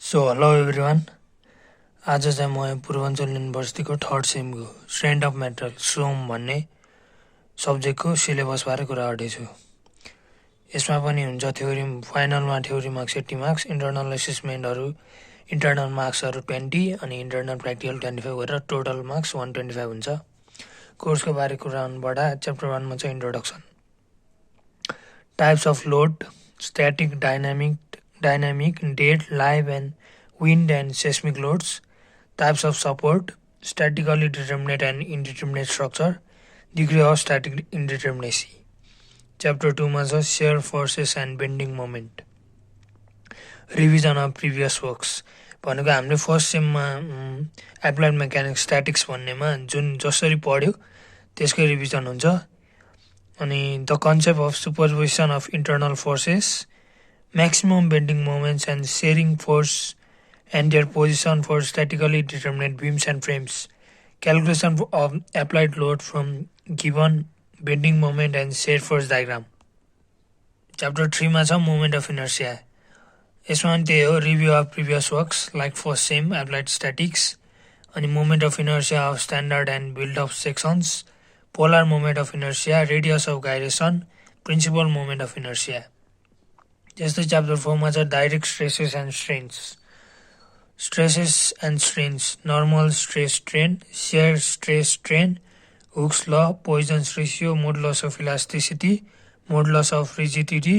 So hello everyone, आज चाहिँ म पूर्वाञ्चल युनिभर्सिटीको थर्ड सेमको स्ट्रेन्थ अफ मेटल सोम भन्ने सब्जेक्टको सिलेबस बारे कुरा गर्दैछु। यसमा पनि हुन्छ थ्योरी, फाइनलमा थ्योरी मार्क्स 80 मार्क्स, इन्टरनल एसेसमेन्टहरू इन्टरनल मार्क्सहरू 20 अनि इन्टरनल प्र्याक्टिकल 25 गरेर टोटल मार्क्स 125 हुन्छ। कोर्सको बारे कुरा गर्नुपर्दा च्याप्टर 1 मा चाहिँ introduction, types of load, static, dynamic, dead, live and wind and seismic loads, types of support, statically determinate and indeterminate structure, degree of static indeterminacy. Chapter 2 मा छ shear forces and bending moment, revision of previous works भनेको हामीले first सेममा applied mechanics statics भन्नेमा जुन जसरी पढ्यो त्यसकै revision हुन्छ। अनि the concept of superposition of internal forces, maximum bending moments and shearing force and their position for statically determinate beams and frames, calculation of applied load from given bending moment and shear force diagram. Chapter 3 मा छ moment of inertia. यसमा पनि त्यही हो, review of previous works like first same applied statics, अनि moment of inertia of standard and build up sections, polar moment of inertia, radius of gyration, principal moment of inertia. त्यस्तै chapter 4 मा छ direct stresses and strains, stresses and strains, normal stress strain, shear stress strain, Hooke's law, Poisson's ratio, modulus of elasticity, modulus of rigidity,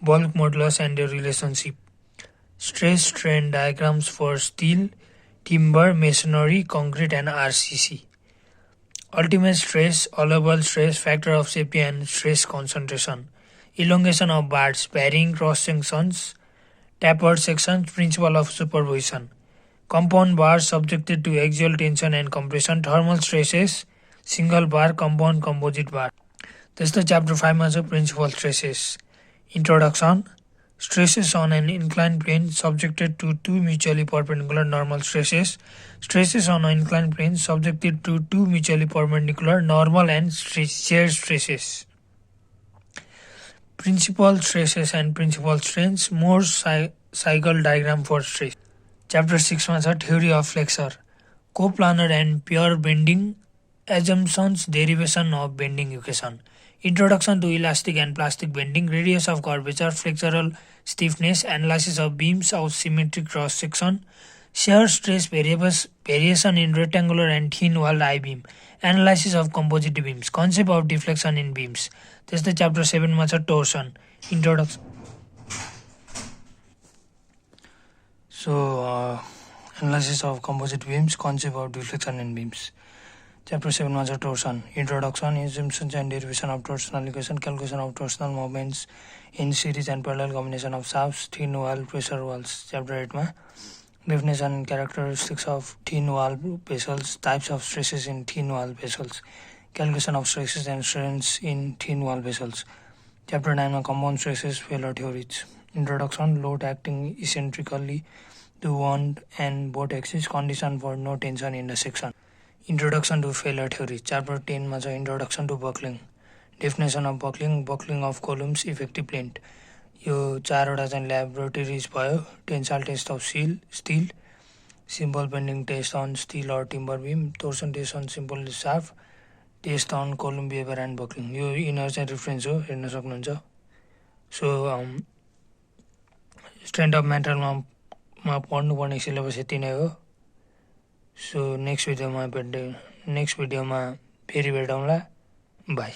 bulk modulus and their relationship, stress strain diagrams for steel, timber, masonry, concrete and RCC, ultimate stress, allowable stress, factor of safety and stress concentration, elongation of bars, varying cross sections, tapered sections, principle of superposition, compound bars subjected to axial tension and compression, thermal stresses, single bar, compound composite bar. त्यस्तै chapter 5 मा छ principal stresses, introduction, stresses on an inclined plane subjected to two mutually perpendicular normal stresses, stresses on an inclined plane subjected to two mutually perpendicular normal and shear stresses, principal stresses and principal strains, more cycle diagram for stress. Chapter 6 मा छ theory of flexure, coplanar and pure bending, assumptions, derivation of bending equation, introduction to elastic and plastic bending, radius of curvature, flexural stiffness, analysis of beams of symmetric cross section, shear stress variation in rectangular and thin walled I-beam, analysis of composite beams, concept of deflection in beams. त्यस्तै chapter 7 मा छ torsion, introduction. So analysis of composite beams, concept of deflection in beams. Chapter 7 मा छ torsion, introduction, assumptions and derivation of torsional equation, calculation of torsional movements in series and parallel combination of shafts, thin wall, pressure walls. Chapter 8 मा definition and characteristics of thin wall vessels, types of stresses in thin wall vessels, calculation of stresses and strains in thin wall vessels. Chapter 9 मा compound stresses, failure theories, introduction, load acting eccentrically to one and both axes, condition for no tension in the section, introduction to failure theory. Chapter 10 मा छ introduction to buckling, definition of buckling of columns, effective length. यो चारवटा चाहिँ laboratories भयो, tensile test of steel, simple bending test on steel or timber beam, torsion test on simple shaft, test on column behaviour and buckling. यो यिनीहरू चाहिँ reference हो, हेर्न सक्नुहुन्छ. सो स्ट्रेन्थ अफ मेटलमा पढ्नुपर्ने सिलेबस यति नै हो. सो नेक्स्ट भिडियोमा फेरि भेटौँला. बाई.